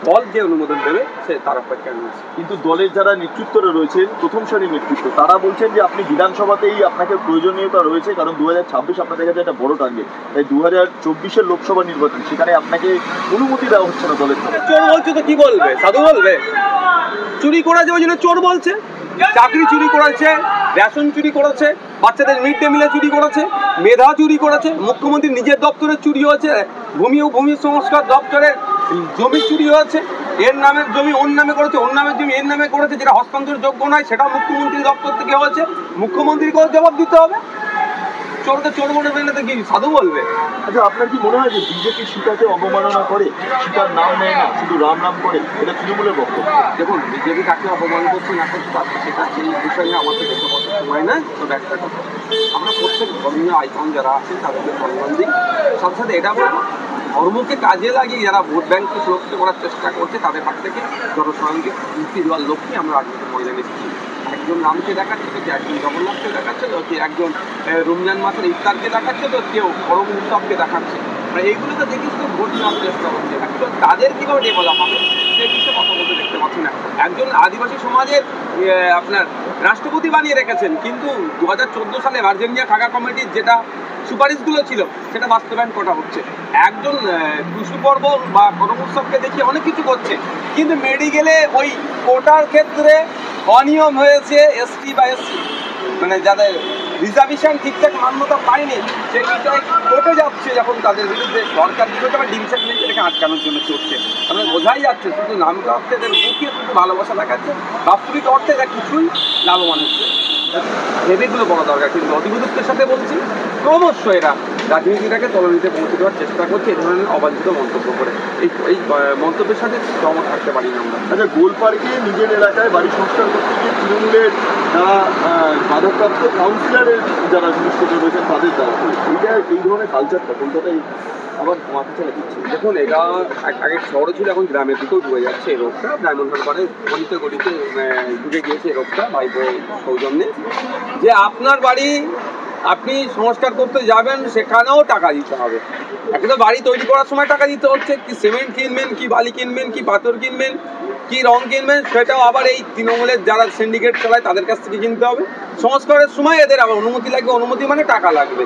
দল যে অনুমোদন দেবে সে তার অপেক্ষায় রয়েছে। কিন্তু দলের যারা নেতৃত্বরা রয়েছেন, প্রথম সারির নেতৃত্ব, তারা বলছেন যে আপনি বিধানসভাতেই আপনাকে প্রয়োজনীয়তা রয়েছে, কারণ 2026 আপনাদের কাছে একটা বড় টার্গেট, তাই 2024-এর লোকসভা নির্বাচন, সেখানে আপনাকে অনুমতি দেওয়া হচ্ছে না দলের থেকে। চোর বলছে তো কি বলবে, সাধু বলবে? চুরি করেছে ওই জন্য চোর বলছে। চাকরি চুরি করেছে, রেশন চুরি করেছে, বাচ্চাদের মিড ডে মিলে চুরি করেছে, মেধা চুরি করেছে, মুখ্যমন্ত্রী নিজের দপ্তরে চুরি হয়েছে, ভূমি ও ভূমি সংস্কার দপ্তরে জমি চুরি হয়েছে, এর নামের জমি ওর নামে করেছে, ওর নামের জমি এর নামে করেছে, যেটা হস্তান্তর যোগ্য নয় সেটাও মুখ্যমন্ত্রীর দপ্তর থেকে হয়েছে। মুখ্যমন্ত্রীকেও জবাব দিতে হবে। চোরকে চোর বলে ফেললে তো কি সাধু বলবে? আচ্ছা, আপনার কি মনে হয় যে বিজেপি সীতাকে অবমাননা করে, সীতার নাম নেয় না, শুধু রাম নাম করে, এটা তৃণমূলের বক্তব্য? দেখুন, বিজেপি কাকে অপমান করছে না করতে পারছে সেটা সেই বিষয় নিয়ে আমাদের দেখতে কত সময় না, তবে একটা কথা, আমরা প্রত্যেক ধর্মীয় আইকন যারা আছেন তাদেরকে সম্মান দিই। সাথে সাথে এটা বলবো, ধর্মকে কাজে লাগিয়ে যারা ভোট ব্যাংককে সুরক্ষিত করার চেষ্টা করছে তাদের হাত থেকে জনসাধারণকে মুক্তি দেওয়ার লক্ষ্যে আমরা রাজনীতি ময়দানে এসেছি। একজন রামকে দেখাচ্ছে তো, একজন জগন্নাথকে দেখাচ্ছে তো, একজন রমজান মাসের ইফতারকে দেখাচ্ছে তো, কেউ করম উৎসবকে দেখাচ্ছে। মানে এইগুলো তো দেখিস তো ভোট নেওয়ার চেষ্টা করছে। তাদের কীভাবে ডেভেলপ হবে সেই বিষয়ে কথা বলতে দেখতে পাচ্ছি না। একজন আদিবাসী সমাজের আপনার রাষ্ট্রপতি বানিয়ে রেখেছেন, কিন্তু 2014 সালে ভার্জিনিয়া খাগা কমিটির যেটা সুপারিশগুলো ছিল সেটা বাস্তবায়ন করা হচ্ছে। একজন টুসু পর্ব বা করম উৎসবকে দেখিয়ে অনেক কিছু করছে, কিন্তু মেডিকেলে ওই কোটার ক্ষেত্রে অনিয়ম হয়েছে, এসটি বা এসসি মানে যাদের রিজার্ভেশন ঠিকঠাক মান্যতা পায়নি সেই বিষয়ে কোর্টে যাচ্ছে, যখন তাদের বিরুদ্ধে সরকার বিষয়টা বা ডিভিশন বেঞ্চ এটাকে আটকানোর জন্য চলছে। তাহলে বোঝাই যাচ্ছে শুধু নামটা অর্থে এদের মুখে শুধু ভালোবাসা দেখাচ্ছে, বাস্তবিক অর্থে এরা কিছুই লাভবান হচ্ছে। ভেবেগুলো বলা দরকার, কিন্তু অধিগুরুত্বের সাথে বলছি ক্রমশ এরা রাজনীতিটাকে তলানিতে পৌঁছে দেওয়ার চেষ্টা করছে এই ধরনের অবাঞ্ছিত মন্তব্য করে। এই মন্তব্যের সাথে সহমত থাকতে পারি না আমরা। আচ্ছা, গোল পার্কে নিজের এলাকায় বাড়ি সংস্কার করতে গিয়ে তৃণমূলের যারা বাধাপ্রাপ্ত কাউন্সিলরের যারা জিনিসপত্র রয়েছেন তাদের দ্বারা, এইটা এই ধরনের কালচারটা কলকাতায় আবার মাথা চালা দিচ্ছে। দেখুন, এটা আগে শহরে ছিল, এখন গ্রামের দিকেও ঢুকে যাচ্ছে এই রোগটা। ডায়মন্ড হারবারে গলিতে গলিতে ঢুকে গিয়েছে এই রোগটা ভাইপো সৌজন্যে, যে আপনার বাড়ি আপনি সংস্কার করতে যাবেন সেখানেও টাকা দিতে হবে। এখন তো বাড়ি তৈরি করার সময় টাকা দিতে হচ্ছে, কি সিমেন্ট কিনবেন, কি বালি কিনবেন, কি পাথর কিনবেন, কি রং কিনবেন, সেটাও আবার এই তৃণমূলের যারা সিন্ডিকেট চালায় তাদের কাছ থেকে কিনতে হবে। সংস্কারের সময় এদের আবার অনুমতি লাগবে, অনুমতি মানে টাকা লাগবে।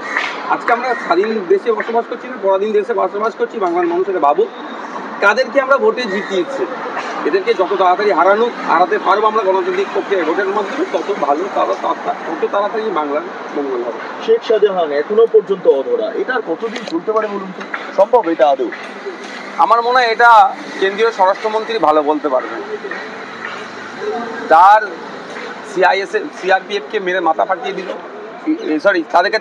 আজকে আমরা স্বাধীন দেশে বসবাস করছি না, পরাধীন দেশে বসবাস করছি। বাংলার মানুষের ভাবু কাদেরকে আমরা ভোটে জিতিয়েছি, এদেরকে যত তাড়াতাড়ি হারাতে পারবো আমরা গণতান্ত্রিক প্রক্রিয়ায় ভোটের মাধ্যমে, তত ভালো, তত তাড়াতাড়ি বাংলার মঙ্গল হবে। শেখ শাহজাহান এখনো পর্যন্ত অধরা, এটা কতদিন চলতে পারে বলুন তো? সম্ভব এটা আদৌ? আমার মনে হয় এটা কেন্দ্রীয় স্বরাষ্ট্রমন্ত্রী ভালো বলতে পারবেন। তার সিআরপিএফকে মেরে মাথা ফাটিয়ে দিল, তাদেরকে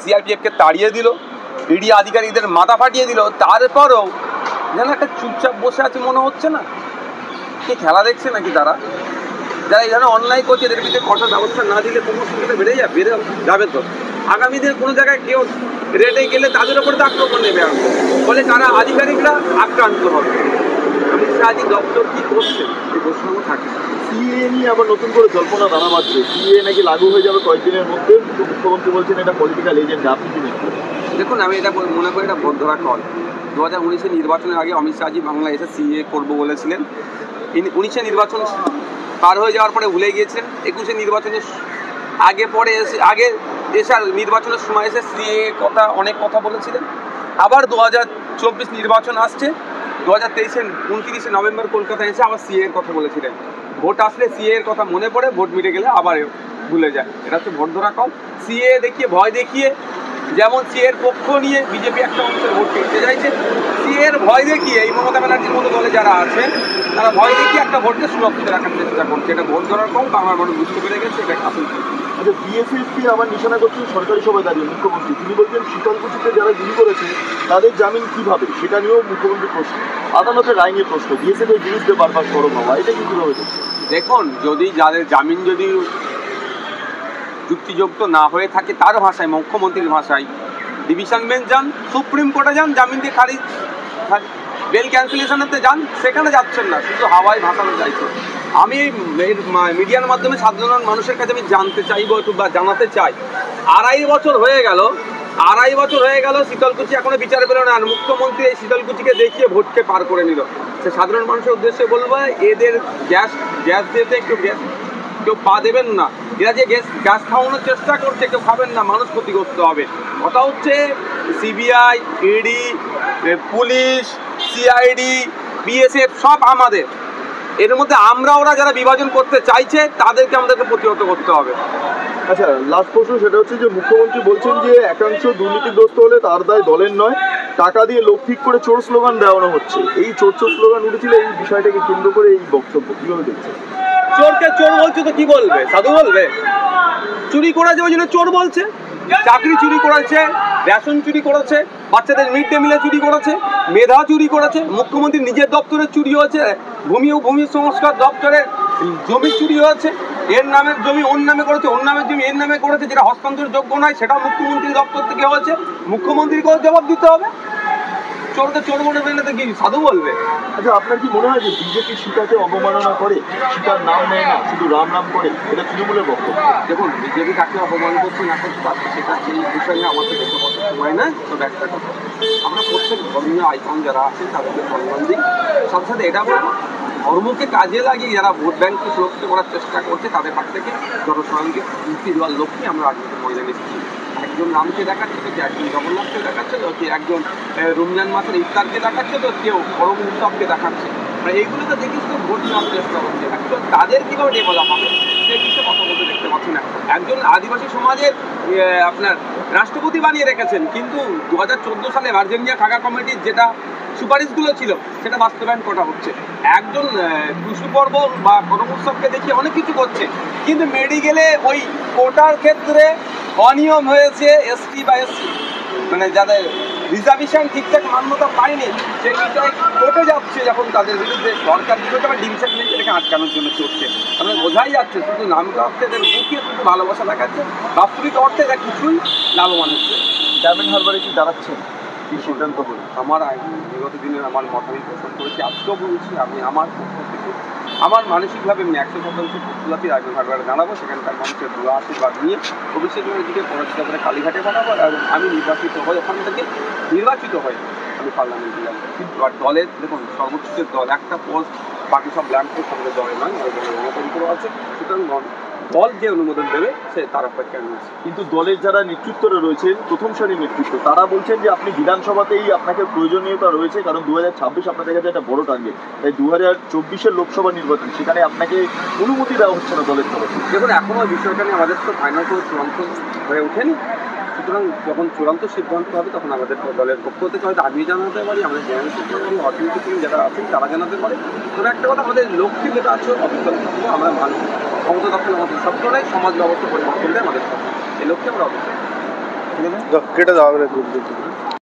সিআরপিএফকে তাড়িয়ে দিল, ইডি আধিকারিকদের মাথা ফাটিয়ে দিল, তারপরও যেন একটা চুপচাপ বসে আছে মনে হচ্ছে না। কে খেলা দেখছে নাকি তারা? যারা এই ধরনের অন্যায় করছে এদের বিরুদ্ধে কঠোর ব্যবস্থা না দিলে প্রমোশনটা বেড়ে যাবে তো। আগামী দিনে কোনো জায়গায় কেউ রেটে গেলে তাদের ওপরে আক্রমণ নেবে ফলে তারা আধিকারিকরা আক্রান্ত হবে। অমিত শাহজি দপ্তর কী করছে এই প্রশ্ন থাকে। সিএ নিয়ে আবার নতুন করে জল্পনা দানা বাঁধছে, সিএ নাকি লাগু হয়ে যাবে কয়েকদিনের মধ্যে, মুখ্যমন্ত্রী বলছেন এটা পলিটিক্যাল এজেন্ট। আপনি কি দেখছেন? দেখুন, আমি এটা মনে করি এটা ভদ্রা কল। 2019-এর নির্বাচনের আগে অমিত শাহজি বাংলা এসে সিএ করবো বলেছিলেন। 19-এর নির্বাচন পার হয়ে যাওয়ার পরে ভুলে গিয়েছেন। 21-এর নির্বাচনের আগে এসার নির্বাচনের সময় এসে সিএ কথা অনেক কথা বলেছিলেন। আবার 2024 নির্বাচন আসছে, 2023-এর 29 নভেম্বর কলকাতায় এসে আবার সিএ এর কথা বলেছিলেন। ভোট আসলে সিএ এর কথা মনে পড়ে, ভোট মিটে গেলে আবার ভুলে যায়। এটা হচ্ছে ভোট ধরা কল। সিএ দেখিয়ে ভয় দেখিয়ে, যেমন সিএর পক্ষ নিয়ে বিজেপি একটা অংশের ভোট কিনতে চাইছে, সিএর ভয় দেখিয়ে এই মমতা ব্যানার্জির মতো দলে যারা আছেন তারা ভয় দেখিয়ে একটা ভোটকে সুরক্ষিত রাখার চেষ্টা করছে। এটা ভোট ধরার কল, বাংলার মানুষ বুঝতে পেরে গেছে এটা আসল। আচ্ছা, বিএসএফকে আবার নিশানা করছেন সরকারি সভায় দাঁড়িয়ে মুখ্যমন্ত্রী। তিনি বলছেন শীতলকুচিতে যারা গুলি করেছে তাদের জামিন কিভাবে, সেটা নিয়েও মুখ্যমন্ত্রী প্রশ্ন। আদালতের রায় নিয়ে প্রশ্ন, বিএসএফ এর বিরুদ্ধে বারবার সরব হওয়া, এটা কি কীভাবে দেখছে? দেখুন, যদি যাদের জামিন যদি যুক্তিযুক্ত না হয়ে থাকে, তার ভাষায়, মুখ্যমন্ত্রীর ভাষায়, ডিভিশন বেঞ্চ যান, সুপ্রিম কোর্টে যান, জামিন দিয়ে খারিজ, বেল ক্যান্সেলেশনেতে যান, সেখানে যাচ্ছেন না, শুধু হাওয়ায় ভাসানো চাইছে। আমি এই মিডিয়ার মাধ্যমে সাধারণ মানুষের কাছে আমি জানতে চাইবো একটু বা জানাতে চাই, 2.5 বছর হয়ে গেল 2.5 বছর হয়ে গেল, শীতলকুচি এখনো বিচার পেল না। আর মুখ্যমন্ত্রী এই শীতলকুচিকে দেখিয়ে ভোটকে পার করে নিল। সে সাধারণ মানুষের উদ্দেশ্যে বলবো, এদের গ্যাস দিতে একটু কেউ পা দেবেন না। এরা যে গ্যাস খাওয়ানোর চেষ্টা করছে, কেউ খাবেন না, মানুষ ক্ষতিগ্রস্ত হবে। কথা হচ্ছে CBI, ED, police, CID, BSF সব আমাদের। এর মধ্যে ওরা যারা বিভাজন করতে চাইছে তাদেরকে আমাদেরকে প্রতিহত করতে হবে। আচ্ছা, লাস্ট প্রশ্ন সেটা হচ্ছে যে মুখ্যমন্ত্রী বলছেন যে একাংশ দুর্নীতিগ্রস্ত হলে তার দায় দলের নয়, টাকা দিয়ে লোক ঠিক করে চোর স্লোগান দেওয়ানো হচ্ছে। এই চোর স্লোগান উঠেছিল, এই বিষয়টাকে কেন্দ্র করে এই বক্তব্য কিভাবে দেখছেন? চোরকে চোর বলছে তো কি বলবে, সাধু বলবে? চুরি করেছে ওই জন্য চোর বলছে। চাকরি চুরি করেছে, রেশন চুরি করেছে, বাচ্চাদের মিড ডে মিলে চুরি করেছে, মেধা চুরি করেছে, মুখ্যমন্ত্রী নিজের দপ্তরে চুরি হয়েছে, ভূমি সংস্কার দপ্তরে জমি চুরি হয়েছে। এর নামের জমি ওর নামে করেছে, ওর নামের জমি এর নামে করেছে, যেটা হস্তান্তরের যোগ্য নয় সেটাও মুখ্যমন্ত্রী দপ্তর থেকে হয়েছে। মুখ্যমন্ত্রীকেও জবাব দিতে হবে। চোরকে চোর বলে তো কি সাধু বলবে? আচ্ছা, আপনার কি মনে হয় যে বিজেপি সীতাকে অবমাননা করে, সীতার নাম নেয় না, শুধু রাম নাম করে, এটা তৃণমূলের বক্তব্য? দেখুন, বিজেপি কাকে অপমান করছে না করতে পারছে সেটা সেই বিষয়ে আমাকে দেখতে কত সময় না। তবে একটা কথা, আমরা প্রত্যেক ধর্মীয় আইকন যারা আছেন তাদেরকে সম্মান দিই। সাথে সাথে এটা বলবো, ধর্মকে কাজে লাগিয়ে যারা ভোট ব্যাংককে সুরক্ষিত করার চেষ্টা করছে তাদের কাছ থেকে জনস্বয়ংকে মুক্তি দেওয়ার লক্ষ্যে আমরা রাজনীতির ময়দানে এসেছি। একজন রামকে দেখাচ্ছে তো, একজন জগন্নাথকে দেখাচ্ছে তো, একজন রমজান মাসের ইফতারকে দেখাচ্ছে তো, কেউ বড় উৎসবকে দেখাচ্ছে। মানে এইগুলো তো দেখিস তো ভোট নেওয়ার চেষ্টা করছে। একজন তাদের কীভাবে ডেভেলপ হবে সেই বিষয়ে কথা বলতে দেখতে পাচ্ছি না। একজন আদিবাসী সমাজের আপনার রাষ্ট্রপতি বানিয়ে রেখেছেন, কিন্তু 2014 সালে ভার্জিনিয়া খাগা কমিটির যেটা সুপারিশগুলো ছিল সেটা বাস্তবায়ন করা হচ্ছে। একজন টুসু পর্ব বা বড় উৎসবকে দেখিয়ে অনেক কিছু করছে, কিন্তু মেডিকেলে ওই কোটার ক্ষেত্রে অনিয়ম হয়েছে। এসটি বা এসসি মানে যাদের রিজার্ভেশন ঠিকঠাক মান্যতা পায়নি, সেই বিষয়ে কোর্টে যাচ্ছে যখন তাদের বিরুদ্ধে সরকার বিরুদ্ধে আবার ডিভিশন নিয়ে এটাকে আটকানোর জন্য চলছে। মানে বোঝাই যাচ্ছে শুধু নামটা অর্থে এদের মুখিয়ে শুধু ভালোবাসা দেখাচ্ছে, বাস্তবিক অর্থে এরা কিছুই লাভবান হচ্ছে। ডায়মন্ড হারবারে কি দাঁড়াচ্ছেন? কি সিদ্ধান্ত হল? আমার বিগত দিনের আমার মত আমি পোষণ করেছি, আজকেও বলছি, আমি আমার পক্ষ থেকে আমার মানসিকভাবে আমি 100% প্রস্তুতি ডায়মন্ড হারবারে দাঁড়াবো। সেখানকার মানুষের দোয়া আশীর্বাদ নিয়ে ভবিষ্যতের দিকে পড়াশোনা করে কালীঘাটে পাঠাবো এবং আমি নির্বাচিত হই। ওখান থেকে নির্বাচিত হই আমি পার্লামেন্টে যাবো। কিন্তু আর দলের দেখুন, সর্বোচ্চ দল একটা পোস্ট, বাকি সব ব্ল্যাঙ্ক পোস্ট আমাদের দলে নয়, আমাদের দলের গণতন্ত্র আছে। সুতরাং দল যে অনুমোদন দেবে সে তার অপেক্ষায় রয়েছে। কিন্তু দলের যারা নেতৃত্বরা রয়েছেন, প্রথম সারির নেতৃত্ব, তারা বলছেন যে আপনি বিধানসভাতেই আপনাকে প্রয়োজনীয়তা রয়েছে, কারণ 2026 আপনাদের কাছে একটা বড় টার্গেট। তাই 2024-এর লোকসভা নির্বাচন, সেখানে আপনাকে অনুমতি দেওয়া হচ্ছে না দলের তরফে। দেখুন, এখনও বিষয়টা নিয়ে আমাদের তো ফাইনাল করে চূড়ান্ত হয়ে ওঠেনি। সুতরাং যখন চূড়ান্ত সিদ্ধান্ত হবে তখন আমাদের দলের পক্ষ থেকে হয়তো আমি জানাতে পারি, আমাদের জেনারেল সেক্রেটারি অর্থনীতি টিম যারা আছেন তারা জানাতে পারে। তবে একটা কথা, আমাদের লক্ষ্যে যেটা আছে অবিচল থাকবো। আমরা মানুষ ক্ষমতা দখল আমাদের স্বপ্ন নেই, সমাজ ব্যবস্থা পরিবর্তনটাই আমাদের স্বপ্ন। এই লক্ষ্যে আমরা অবিচল। কেটে দেওয়া হবে।